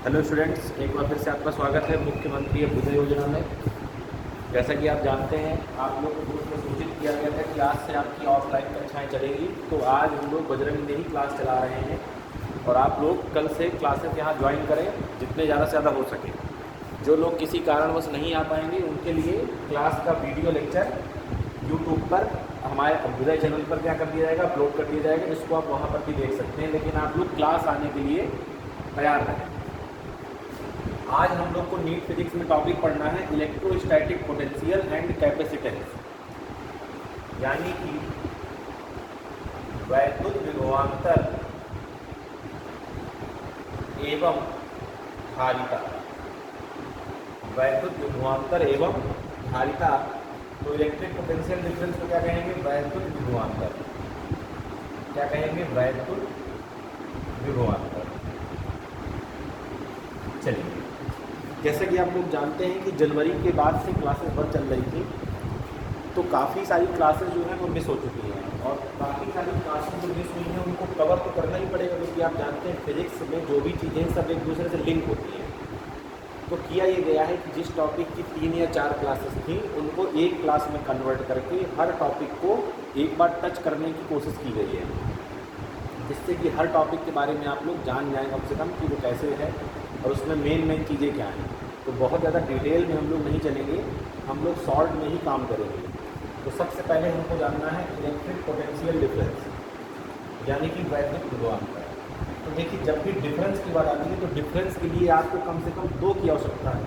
Hello students, एक बार फिर से आपका स्वागत है मुख्यमंत्री अभ्युदय योजना में। जैसा कि आप जानते हैं, आप लोग को ग्रुप में सूचित किया गया था कि आज से आपकी ऑफलाइन कक्षाएं चलेंगी। तो आज हम लोग बजरंग में ही क्लास चला रहे हैं और आप लोग कल से क्लासेस यहाँ ज्वाइन करें जितने ज़्यादा से ज़्यादा हो सके। जो लोग किसी कारणवश नहीं आ पाएंगे उनके लिए क्लास का वीडियो लेक्चर यूट्यूब पर हमारे अभ्युदय चैनल पर क्या कर दिया जाएगा, अपलोड कर दिया जाएगा, जिसको आप वहाँ पर भी देख सकते हैं। लेकिन आप लोग क्लास आने के लिए तैयार रहें। आज हम लोग को नीट फिजिक्स में टॉपिक पढ़ना है इलेक्ट्रोस्टैटिक पोटेंशियल एंड कैपेसिटेंस, यानी कि वैद्युत विभवांतर एवं धारिता। वैद्युत विभवांतर एवं धारिता। तो इलेक्ट्रिक पोटेंशियल डिफरेंस को क्या कहेंगे? वैद्युत विभवांतर। क्या कहेंगे? वैद्युत विभवांतर। चलिए, जैसे कि आप लोग जानते हैं कि जनवरी के बाद से क्लासेस बंद चल रही थी, तो काफ़ी सारी क्लासेस जो हैं वो मिस हो चुकी हैं। और काफ़ी सारी क्लासेस जो मिस हुई हैं उनको कवर तो करना ही पड़ेगा, क्योंकि आप जानते हैं फिजिक्स में जो भी चीज़ें सब एक दूसरे से लिंक होती हैं। तो किया ये गया है कि जिस टॉपिक की 3 या 4 क्लासेस थी उनको एक क्लास में कन्वर्ट करके हर टॉपिक को एक बार टच करने की कोशिश की गई है, जिससे कि हर टॉपिक के बारे में आप लोग जान जाएँ कम से कम कि वो कैसे है और उसमें मेन चीज़ें क्या हैं। तो बहुत ज़्यादा डिटेल में हम लोग नहीं चलेंगे, हम लोग शॉर्ट में ही काम करेंगे। तो सबसे पहले हमको जानना है इलेक्ट्रिक पोटेंशियल डिफरेंस, यानी कि वैद्युत विभवांतर। तो देखिए, जब भी डिफरेंस की बात आती है तो डिफरेंस के लिए आपको कम से कम 2 की आवश्यकता है।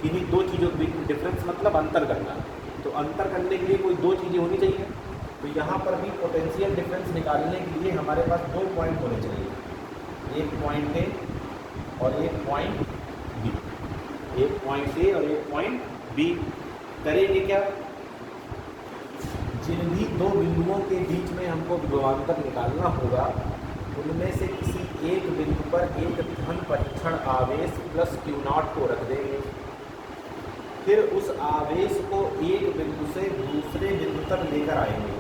किन्हीं 2 चीज़ों के बीच में डिफरेंस मतलब अंतर करना। तो अंतर करने के लिए कोई 2 चीज़ें होनी चाहिए। तो यहाँ पर भी पोटेंशियल डिफरेंस निकालने के लिए हमारे पास 2 पॉइंट होने चाहिए, एक पॉइंट ए और एक पॉइंट बी। एक पॉइंट ए और एक पॉइंट बी। करेंगे क्या? जिन भी 2 बिंदुओं के बीच में हमको विभवांतर निकालना होगा, उनमें से किसी एक बिंदु पर एक धन परीक्षण आवेश प्लस Q0 को रख देंगे। फिर उस आवेश को एक बिंदु से दूसरे बिंदु तक लेकर आएंगे।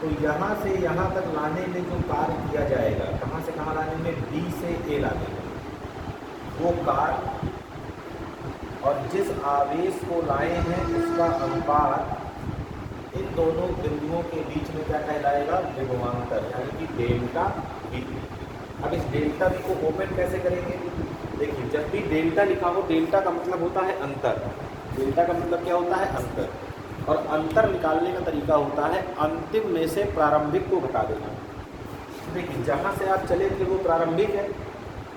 तो यहाँ से यहाँ तक लाने में जो कार्य किया जाएगा, कहाँ से कहाँ लाने में? B से A लाने में, वो कार्य और जिस आवेश को लाए हैं उसका अनुपात इन दोनों बिंदुओं के बीच में क्या कहलाएगा? विभवांतर, यानी कि डेल्टा बी। अब इस डेल्टा बी को ओपन कैसे करेंगे? देखिए, जब भी डेल्टा लिखा हो, डेल्टा का मतलब होता है अंतर। डेल्टा का मतलब क्या होता है? अंतर। और अंतर निकालने का तरीका होता है अंतिम में से प्रारंभिक को घटा देना। देखिए, जहाँ से आप चले थे वो प्रारंभिक है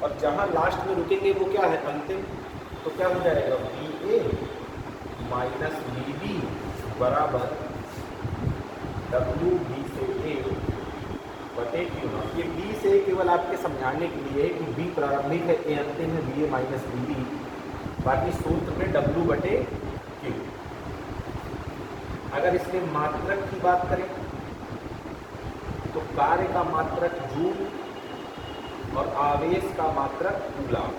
और जहाँ लास्ट में रुकेंगे वो क्या है? अंतिम। तो क्या हो जाएगा? बी ए माइनस बी बी बराबर डब्ल्यू बी से ए बटे Q0। ये बी से केवल आपके समझाने के लिए कि बी प्रारंभिक है, ए अंतिम है, बी ए माइनस बी बी। बाकी सूत्र में डब्ल्यू बटे क्यू। अगर इसके मात्रक की बात करें तो कार्य का मात्रक जूल और आवेश का मात्रक कूलम।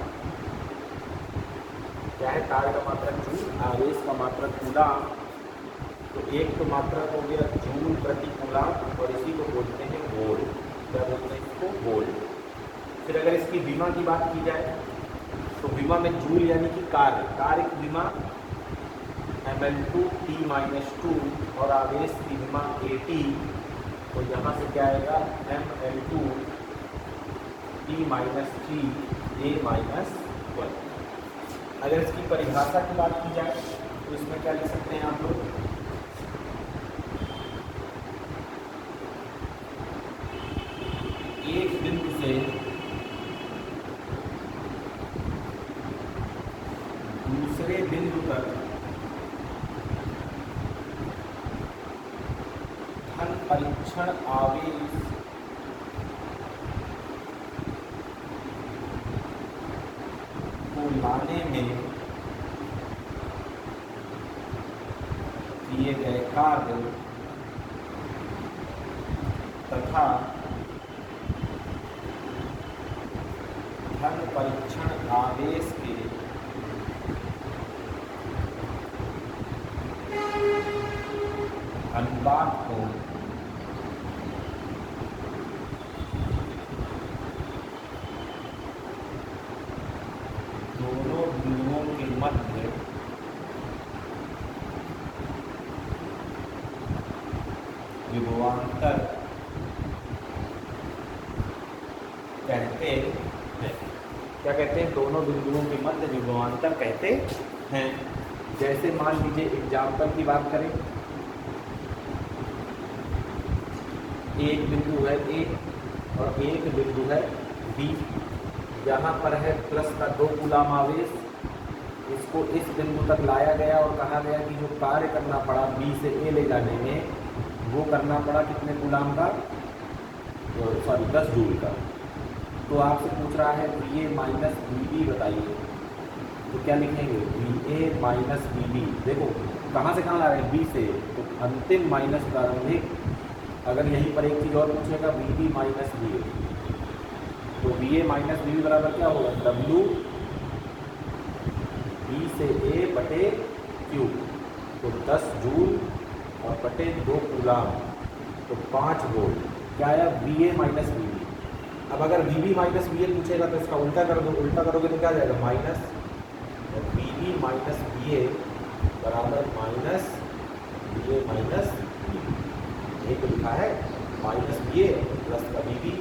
क्या है? कार्य का मात्रक जूल, आवेश का मात्रक कूलम। तो एक तो मात्रक हो गया जूल प्रति कूलम और इसी को बोलते हैं वोल्ट। क्या बोलते हैं इसको? वोल्ट। फिर अगर इसकी विमा की बात की जाए तो विमा में जूल यानी कि कार्य की विमा mL2T-2 और आवेश की विमा AT। तो यहाँ से क्या आएगा? mL2T-3A-1। अगर इसकी परिभाषा की बात की जाए तो इसमें क्या लिख सकते हैं आप लोग? एक बिंदु से दूसरे बिंदु तक धन परीक्षण आवेश को लाने में किए गए कार्य तथा धन परीक्षण आवेश के अनुपात को मध्य विभवांतर कहते हैं। क्या कहते हैं? दोनों बिंदुओं के मध्य विभवांतर कहते हैं। जैसे मान लीजिए एग्जाम्पल की बात करें, एक बिंदु है ए और एक बिंदु है बी। यहाँ पर है प्लस का 2 कूलाम आवेश, इसको इस बिंदु तक लाया गया और कहा गया कि जो कार्य करना पड़ा बी से ए ले जाने में, वो करना पड़ा कितने कूलाम का? सॉरी 10 जूल का। तो आपसे पूछ रहा है V A minus V B बताइए, तो क्या लिखेंगे? V A minus V B. देखो कहाँ से कहाँ ला रहे हैं? बी से, तो अंतिम माइनस प्रारंभिक। अगर यहीं पर एक चीज़ और पूछेगा V B minus V A, तो V A minus V B बराबर क्या होगा? डब्लू बी से ए बटे क्यू। तो 10 जूल और बटे 2 कूलाम, तो 5 वोल्ट। क्या आया? V A minus V B. अब अगर V B minus V A पूछेगा तो इसका उल्टा कर दो, उल्टा करोगे तो क्या आ जाएगा? Minus V B minus V A बराबर minus V A minus V B. ये तो लिखा है माइनस वी ए प्लस का वी बी,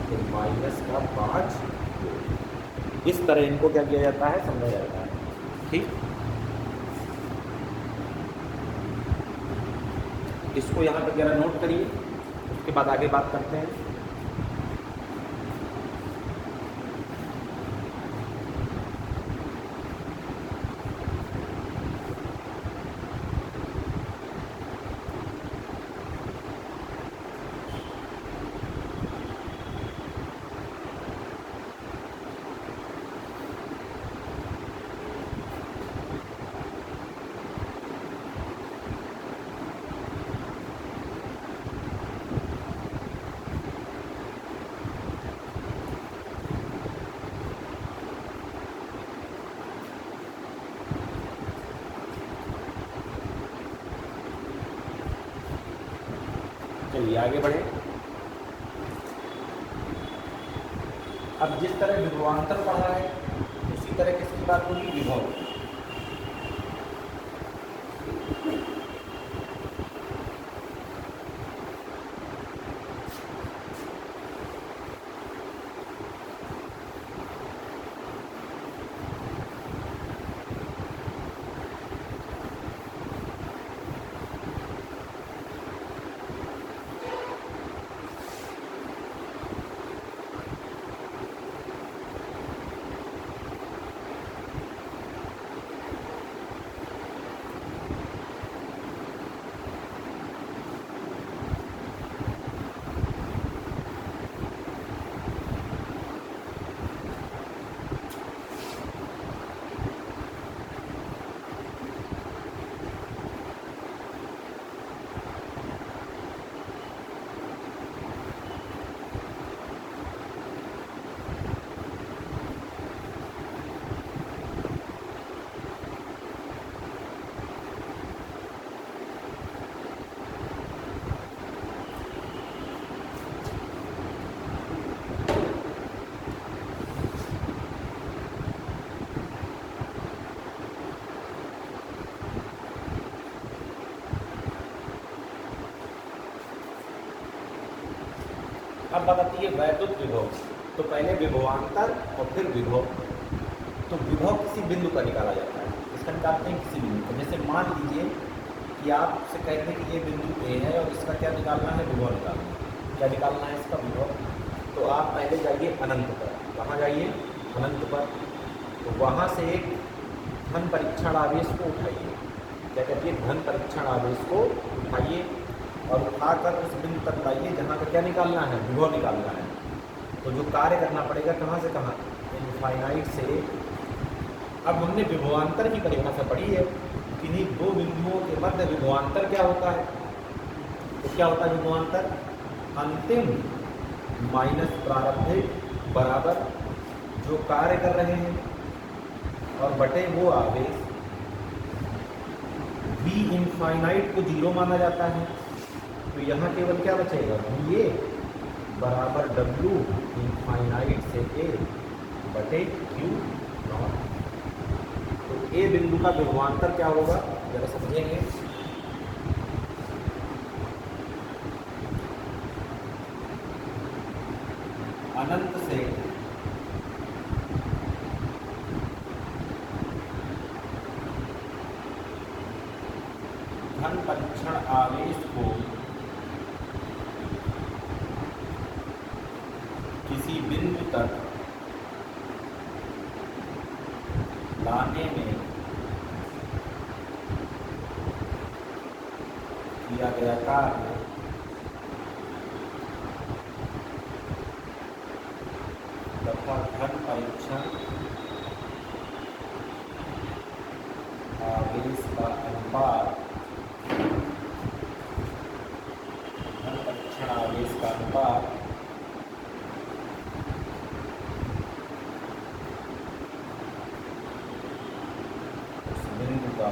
तो माइनस का 5 वोल्ट। इस तरह इनको क्या किया जाता है? समझा जाता है। ठीक, इसको यहाँ पर जरा नोट करिए, उसके बाद आगे बात करते हैं। चलिए आगे बढ़े। अब जिस तरह विभवांतर पढ़ा है उसी तरह किसकी बात होगी? विभव। अब बात आती है वैद्युत विभव। तो पहले विभवांतर और फिर विभव। तो विभव किसी बिंदु का निकाला जाता है, इसका निकालते हैं किसी बिंदु का। जैसे मान लीजिए कि आपसे कहते हैं कि ये बिंदु ए है और इसका क्या निकालना है? विभव निकालना है। क्या निकालना है इसका? विभव। तो आप पहले जाइए अनंत पर। कहाँ जाइए? अनंत पर। तो वहाँ से एक धन परीक्षण आवेश को उठाइए। क्या कहते हैं? धन परीक्षण आवेश को उठाइए और उठाकर उस बिंदु तक लाइए जहाँ का क्या निकालना है? विभव निकालना है। तो जो कार्य करना पड़ेगा कहाँ से कहाँ? इनफाइनाइट से। अब हमने विभवांतर की परिभाषा पढ़ी है, किन्हीं दो बिंदुओं के मध्य विभवांतर क्या होता है? तो क्या होता है विभवांतर? अंतिम माइनस प्रारंभिक बराबर जो कार्य कर रहे हैं और बटे वो आवेश। वी इनफाइनाइट को 0 माना जाता है, तो यहाँ केवल क्या बचेगा? वी ए बराबर डब्लू इनफाइनाइट से ए बटे क्यू नॉट। तो तो ए बिंदु का विभवांतर क्या होगा जरा समझेंगे। अनंत से धन परीक्षण आवेश को किसी बिंदु तक लाने में किया गया कार्य तथा धन परीक्षण आवेश का अनुपात, धन परीक्षण आवेश का अनुपात उस बिंदु का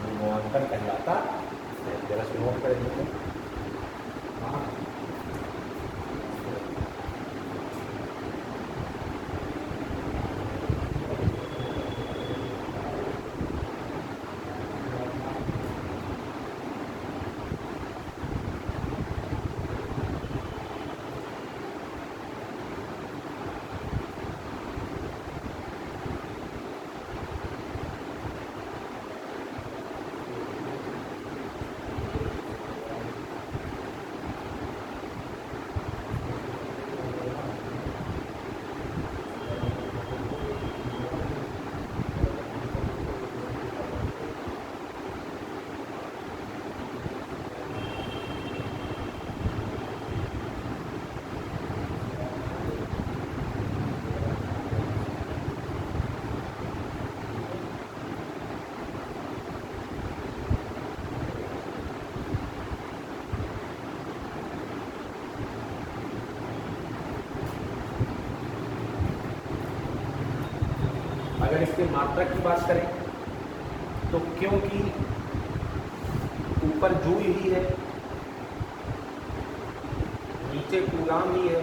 विभवांतर कहलाता है। जरा से नोट करेंगे। हाँ, अगर इसके मात्रक की बात करें तो क्योंकि ऊपर जूल ही है, नीचे कूलाम ही है,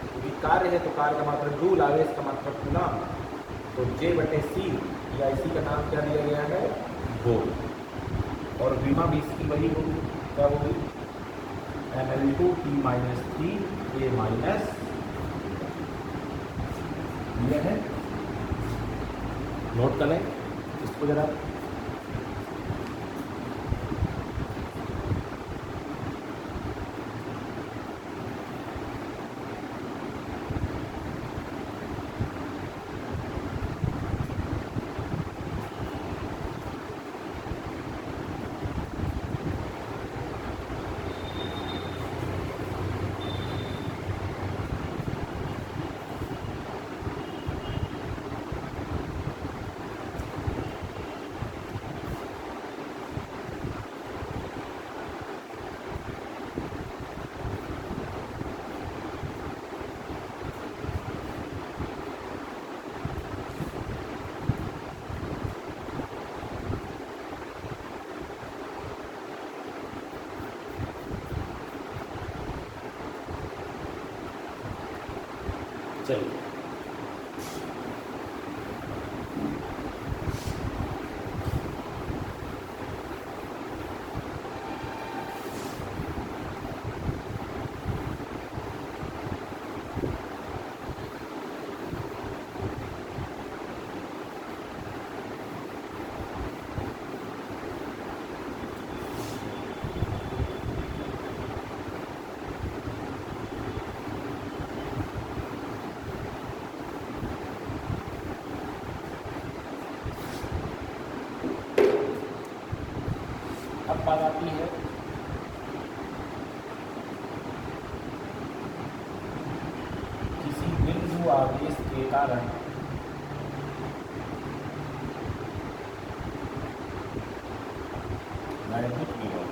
क्योंकि कार्य है तो कार्य का मात्रक जूल, आवेश का मात्रक कूलाम, तो J/C या इसी का नाम क्या दिया गया है, वोल्ट। और विमा भी इसकी वही होगी, क्या होगी, mL2T-3 A- यह है। नोट कर लें इसको जरा। चलिए अब बात आती है किसी बिंदु आवेश के कारण वैद्युत विभव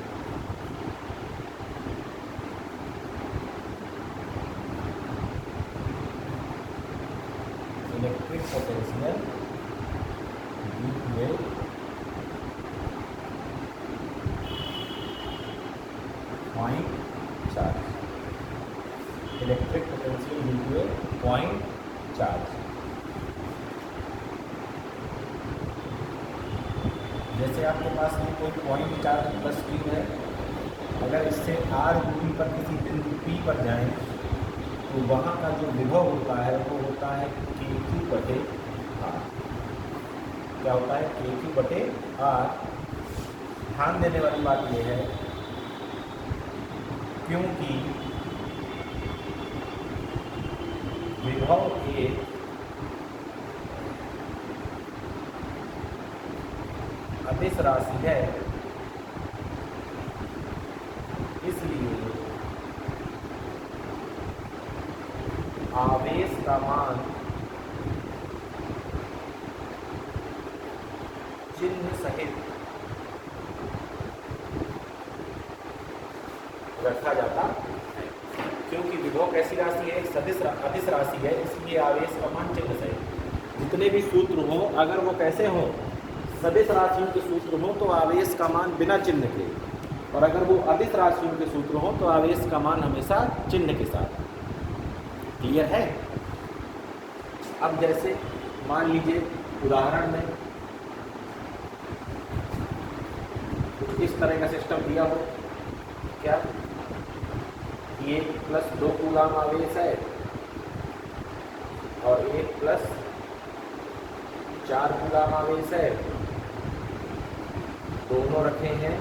इलेक्ट्रिक पोटेंशियल में point charge electric potential due to a point charge. जैसे आपके पास में कोई पॉइंट चार्ज प्लस q है, अगर इससे r दूरी पर किसी बिंदु P पर जाएं तो वहाँ का जो विभव होता है वो होता है kq/r। क्या होता है? kq/r। ध्यान देने वाली बात यह है क्योंकि विभव एक अदिश राशि है, इसलिए आवेश का मान चिन्ह सहित रखा जाता है। क्योंकि विभव कैसी राशि है? एक अदिश राशि है, इसलिए आवेश का मान चिन्ह सहित। जितने भी सूत्र हो अगर वो कैसे हो? सदिश राशियों के सूत्र हो तो आवेश का मान बिना चिन्ह के, और अगर वो अदिश राशियों के सूत्र हो तो आवेश का मान हमेशा चिन्ह के साथ। क्लियर है? अब जैसे मान लीजिए उदाहरण में कुछ इस तरह का सिस्टम दिया हो, क्या कि 1 + 2 कूलाम आवेश है और 1 + 4 कूलाम आवेश है, दोनों रखे हैं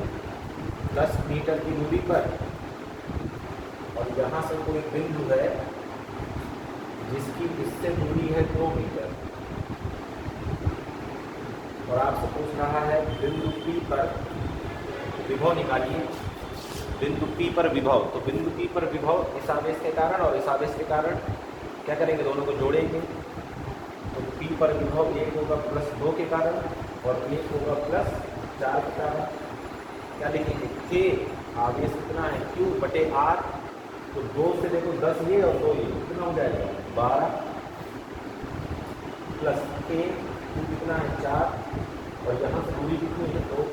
10 मीटर की दूरी पर, और यहाँ से कोई बिंदु है जिसकी इससे दूरी है 2 मीटर, और आपसे पूछ रहा है बिंदु P पर विभव निकालिए। बिंदु P पर विभव, तो बिंदु P पर विभव इस आवेश के कारण और इस आवेश के कारण क्या करेंगे? दोनों को जोड़ेंगे। तो P पर विभव 1 होगा +2 के कारण और 1 होगा +4 के कारण। क्या लिखेंगे? K आवेश कितना है? Q/r। तो 2 से देखो 10 ये और 2 ये, कितना हो जाएगा? 12 प्लस K, Q कितना है? 4, और यहाँ से दूरी कितनी है? 2।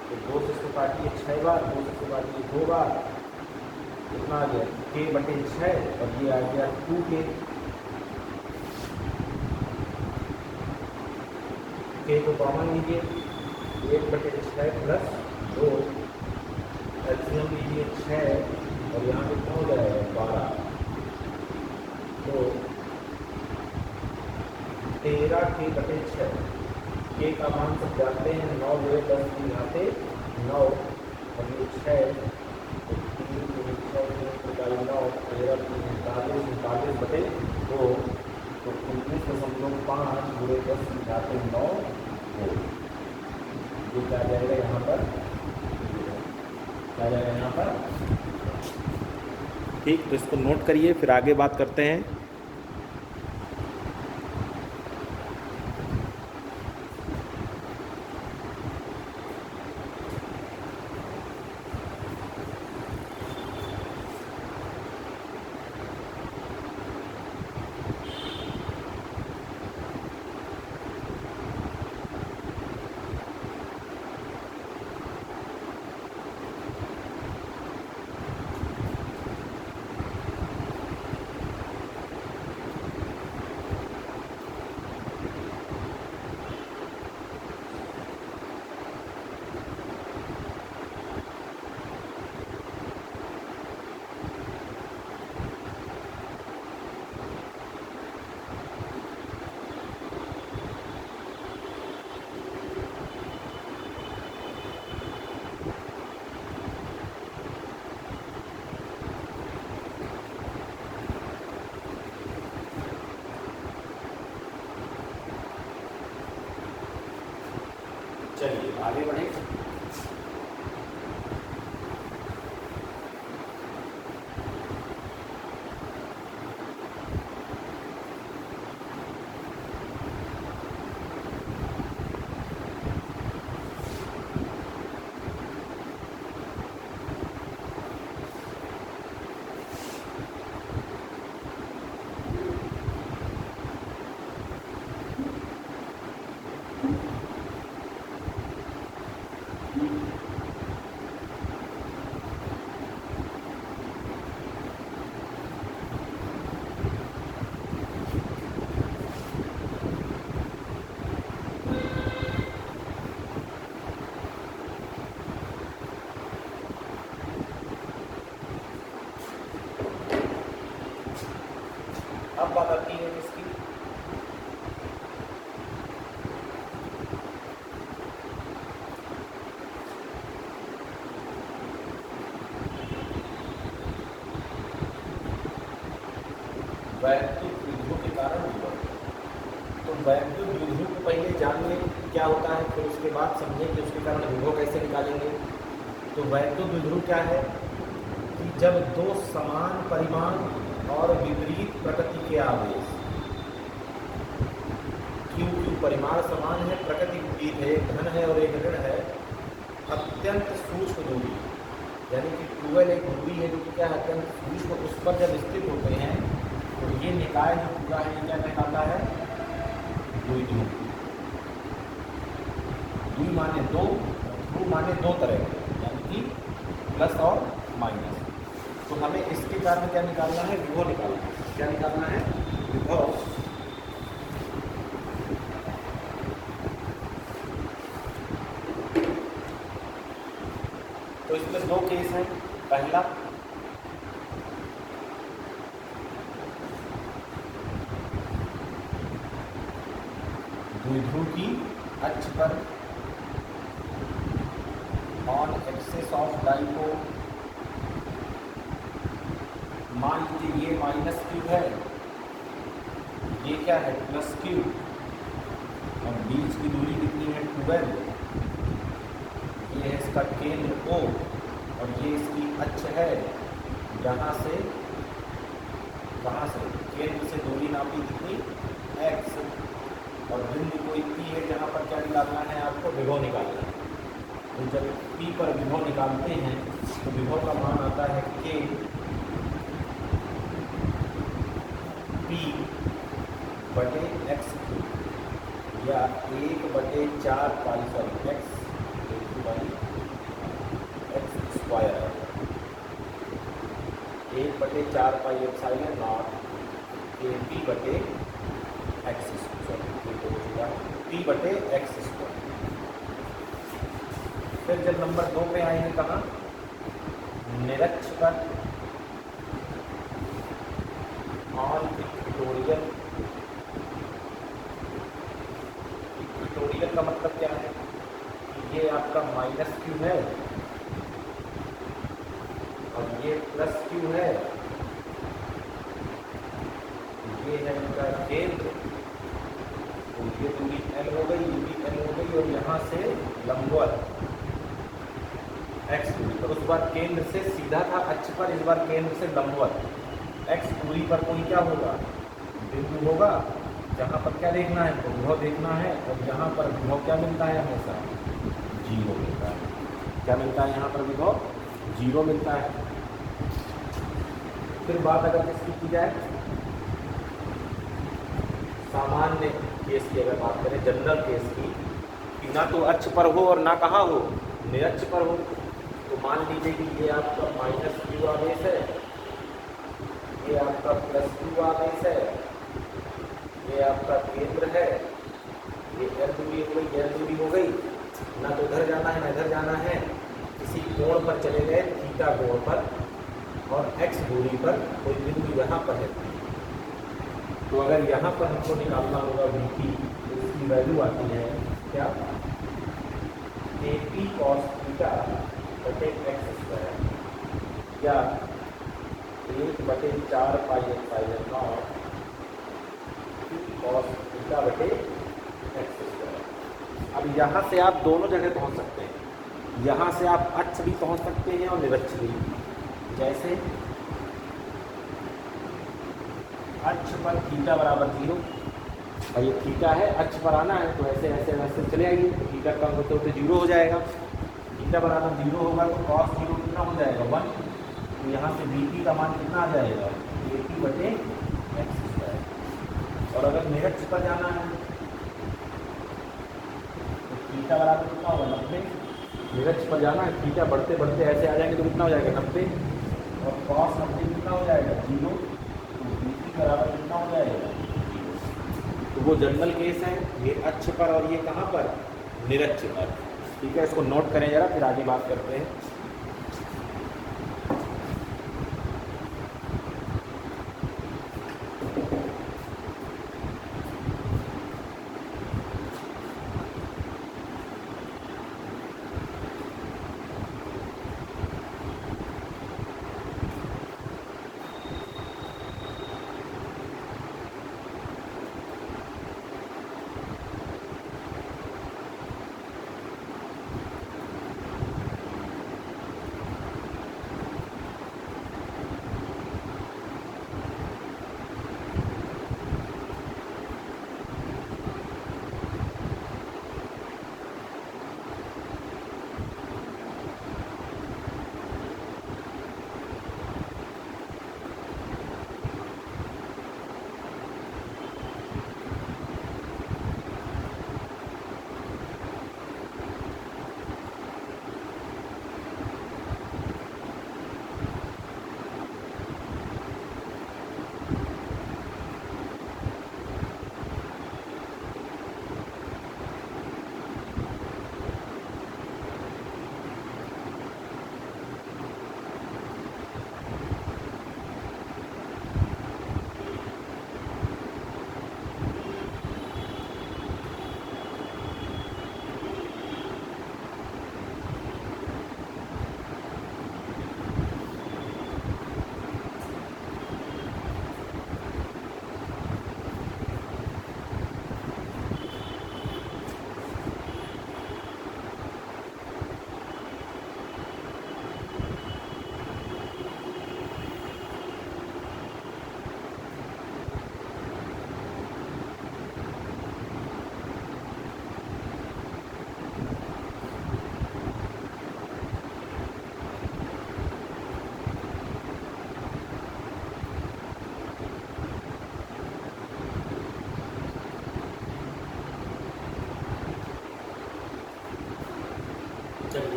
तो 2 से इसको काटिए 6 बार, 2 से इसको काटिए 2 बार, कितना आ गया? K/6, और ये आ गया 2K। K को कॉमन लीजिए, 1/6 + 2, एलसीएम लीजिए 6, और यहाँ कितना हो जाएगा? 12। तो 13K/6, K का मान सब जानते हैं, 9 × 10 की घाते 9, और ये 6, 3 × 6 × 9, 13 39/2, तो 19.5 × 10 की घाते 9 हो। ये क्या जाएगा यहाँ पर? क्या जाएगा यहाँ पर? ठीक, तो इसको नोट करिए, फिर आगे बात करते हैं। चलिए आगे बढ़े। बात आती है इसकी, वैद्युत विध्रुव के कारण विभव। तो वैद्युत विध्रुव को पहले जान लें क्या होता है, फिर उसके बाद समझें कि उसके कारण विभव कैसे निकालेंगे। तो वैद्युत विध्रुव क्या है कि जब दो समान परिमाण और विपरीत प्रकृति के आवेश, क्योंकि परिमाण समान है, प्रकृति विपरीत है, एक धन है और एक ऋण है, अत्यंत सूक्ष्म दूरी, यानी कि 12 एक दूरी है जो कि क्या है अत्यंत सूक्ष्म, उस पर जब स्थित होते हैं तो ये निकाय जो पूरा है क्या कहलाता है, द्विध्रुव। द्वि माने दो, ध्रुव माने दो तरह के, यानी कि प्लस और माइनस। तो हमें इसके कारण क्या निकालना है, विभव निकालना है। क्या निकालना है, विभव। तो इसमें दो केस हैं। पहला, द्विध्रुव की अक्ष पर ऑन एक्सिस ऑफ डाइपोल, मान लीजिए ये माइनस क्यू है, ये क्या है प्लस क्यू, और बीच की दूरी कितनी है 12, ये है इसका केंद्र O और ये इसकी अक्ष है, यहाँ से कहाँ से केंद्र से दूरी नापी कितनी x, और बिंदु कोई P है जहाँ पर क्या निकालना है आपको, विभव निकालना है। तो जब P पर विभव निकालते हैं तो विभव का मान आता है K P बटे x या 1/4 पाई सॉरी x स्क्वायर है, 1/4 पाई एप्सिलॉन नॉट P बटे x स्क्वायर। फिर जब नंबर 2 पे आए हैं कहाँ, निरक्ष पर ऑन इक्वेटोरियल। इक्वेटोरियल का मतलब क्या है, ये आपका माइनस क्यू है और ये प्लस क्यू है, ये है इनका केंद्र, तो ये दूरी L हो गई, ये भी L हो गई, और यहाँ से लंबवत x दूरी पर, उस बार केंद्र से सीधा था अक्ष पर, इस बार केंद्र से लंबवत x दूरी पर कोई क्या होगा, बिंदु होगा जहाँ पर क्या देखना है, विभव देखना है, और यहाँ पर विभव क्या मिलता है, हमेशा 0 मिलता है। क्या मिलता है यहाँ पर, विभव 0 मिलता है। फिर बात अगर किसकी की जाए, सामान्य केस की अगर बात करें, जनरल केस की, कि ना तो अक्ष पर हो और ना कहाँ हो, निरक्ष पर हो। तो मान लीजिए कि ये आपका माइनस क्यू आवेश है, ये आपका प्लस क्यू आवेश है, ये आपका केंद्र है, ये L दूरी हो गई, L दूरी हो गई, ना तो इधर जाना है ना इधर जाना है, किसी कोण पर चले गए थीटा कोण पर, और x दूरी पर कोई बिंदु यहाँ पर है। तो अगर यहाँ पर हमको निकालना होगा VP, तो इसकी वैल्यू आती है क्या, AP cos थीटा बटे x स्क्वायर, या 1/4 pi epsilon not cos theta बटे x स्क्वायर। अब यहाँ से आप दोनों जगह पहुँच सकते हैं, यहाँ से आप अक्ष भी पहुँच सकते हैं और निरक्ष भी। जैसे अक्ष पर थीटा बराबर 0, और ये थीटा है, अक्ष पर आना है तो ऐसे ऐसे ऐसे चले आइए, तो थीटा कम होते होते 0 हो जाएगा। थीटा बराबर 0 होगा तो cos 0 कितना हो जाएगा 1, तो यहाँ से VP का मान कितना आ जाएगा, AP बटे x स्क्वायर। और अगर निरक्ष पर जाना है तो थीटा बराबर कितना होगा 90, निरक्ष पर जाना है, थीटा बढ़ते बढ़ते ऐसे आ जाएंगे तो कितना हो जाएगा 90, और cos 90 कितना हो जाएगा 0, तो VP बराबर कितना हो जाएगा। तो वो जनरल केस है, ये अक्ष पर और ये कहाँ पर, निरक्ष पर। ठीक है, इसको नोट करें जरा, फिर आगे बात करते हैं।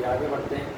आगे बढ़ते हैं।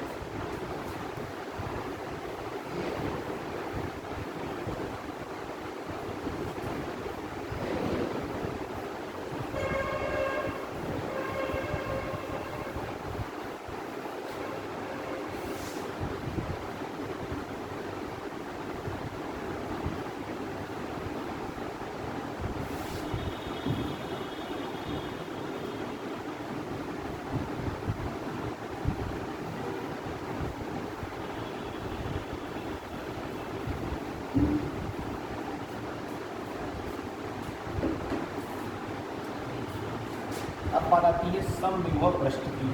अब बात आती है समविभव पृष्ठ की।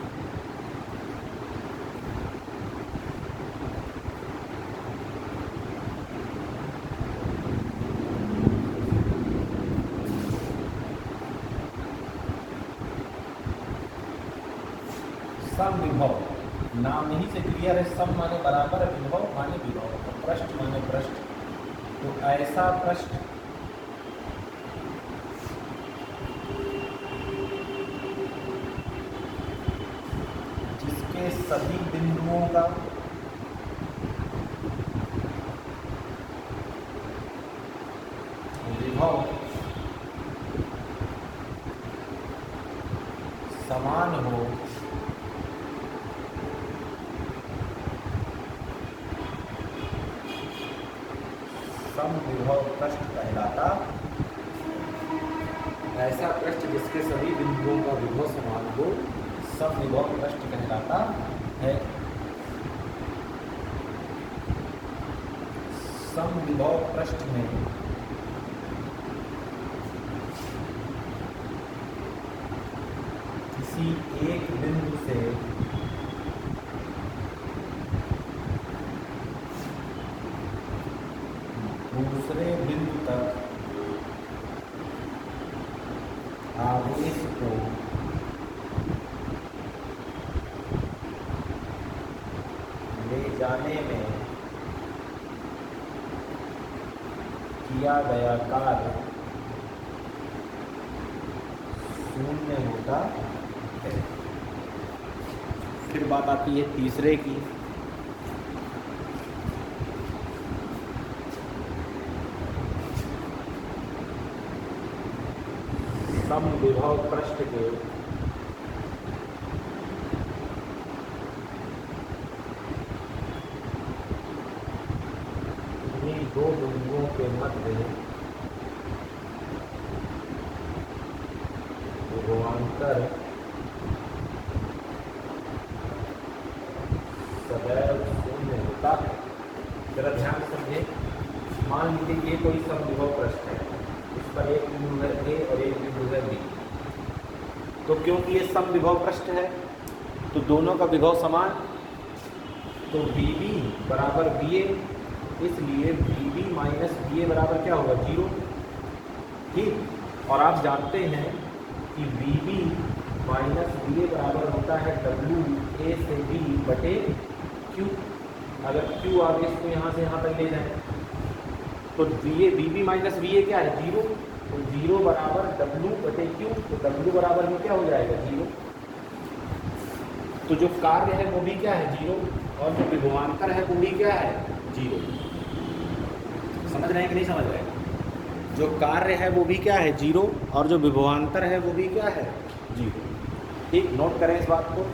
समविभव नाम ही से क्लियर है, सम माने बराबर, विभव माने विभव, तो पृष्ठ माने पृष्ठ। तो ऐसा पृष्ठ जिसके सभी बिंदुओं का विभव समान हो, समविभव पृष्ठ कहलाता। ऐसा पृष्ठ जिसके सभी बिंदुओं का विभव समान हो समविभव पृष्ठ कहलाता है। समविभव पृष्ठ में किसी एक बिंदु से दूसरे बिंदु तक आवेश को ले जाने में किया गया कार्य शून्य होता है। फिर बात आती है तीसरे की। समविभव पृष्ठ के इन्हीं दो बिंदुओं के मध्य विभवांतर सदैव शून्य होता है। जरा ध्यान समझे, मान लीजिए ये कोई समविभव पृष्ठ है, इस पर एक बिंदु है ए और एक बिंदु है बी। तो क्योंकि ये समविभव पृष्ठ है तो दोनों का विभव समान, तो बी बी बराबर बी ए, इसलिए बी बी माइनस बी ए बराबर क्या होगा, 0। ठीक, और आप जानते हैं कि बी बी माइनस बी ए बराबर होता है डब्ल्यू ए से बी बटे क्यू। अगर क्यू आवेश को यहाँ से यहाँ तक ले जाए तो बी बी माइनस बी ए क्या है, 0। तो 0 बराबर डब्ल्यू बटे क्यू, तो डब्ल्यू बराबर में क्या हो जाएगा, 0। तो जो कार्य है वो भी क्या है, 0, और जो विभवांतर है वो भी क्या है, 0। समझ रहे हैं कि नहीं समझ रहे हैं? जो कार्य है वो भी क्या है, 0, और जो विभवांतर है वो भी क्या है, 0। ठीक, नोट करें इस बात को।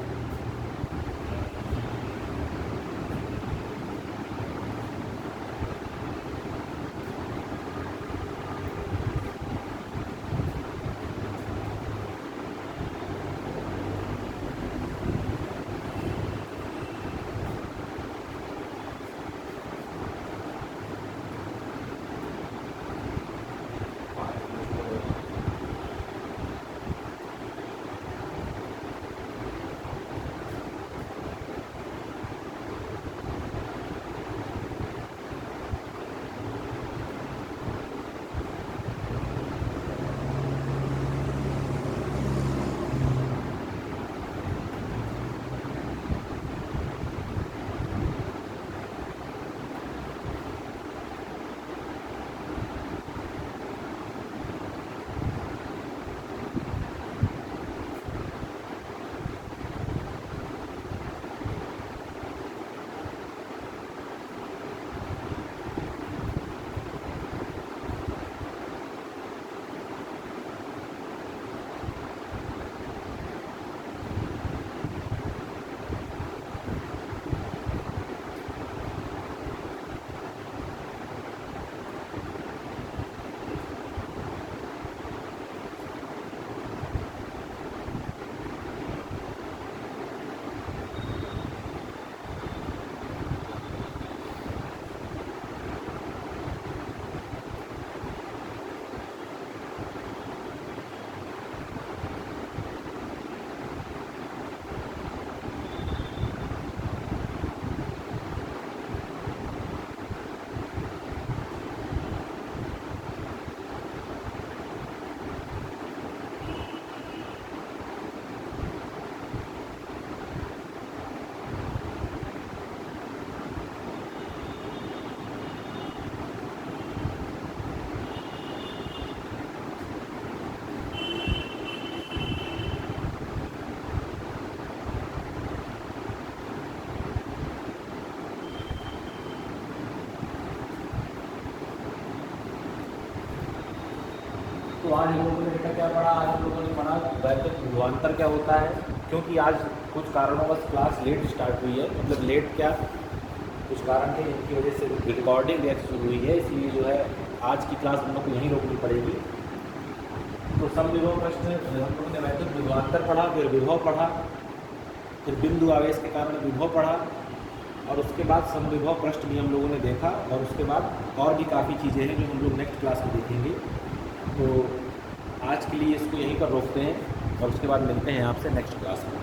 तो आज हम लोगों ने बेटा क्या पढ़ा, आज हम लोगों ने पढ़ा वैद्युत विभवांतर क्या होता है। क्योंकि आज कुछ कारणों क्लास लेट स्टार्ट हुई है, मतलब लेट क्या कुछ कारण थे जिनकी वजह से रिकॉर्डिंग लेट शुरू हुई है, इसलिए जो है आज की क्लास हम लोग को यहीं रोकनी पड़ेगी। तो समविभव प्रश्न हम लोगों ने वैद्युत विभवांतर पढ़ा, फिर विभव पढ़ा, फिर बिंदु आवेश के कारण विभव पढ़ा, और उसके बाद समविभव प्रश्न भी हम लोगों ने देखा, और उसके बाद और भी काफ़ी चीज़ें हैं जो हम लोग नेक्स्ट क्लास में देखेंगे। तो आज के लिए इसको यहीं पर रोकते हैं और उसके बाद मिलते हैं आपसे नेक्स्ट क्लास में।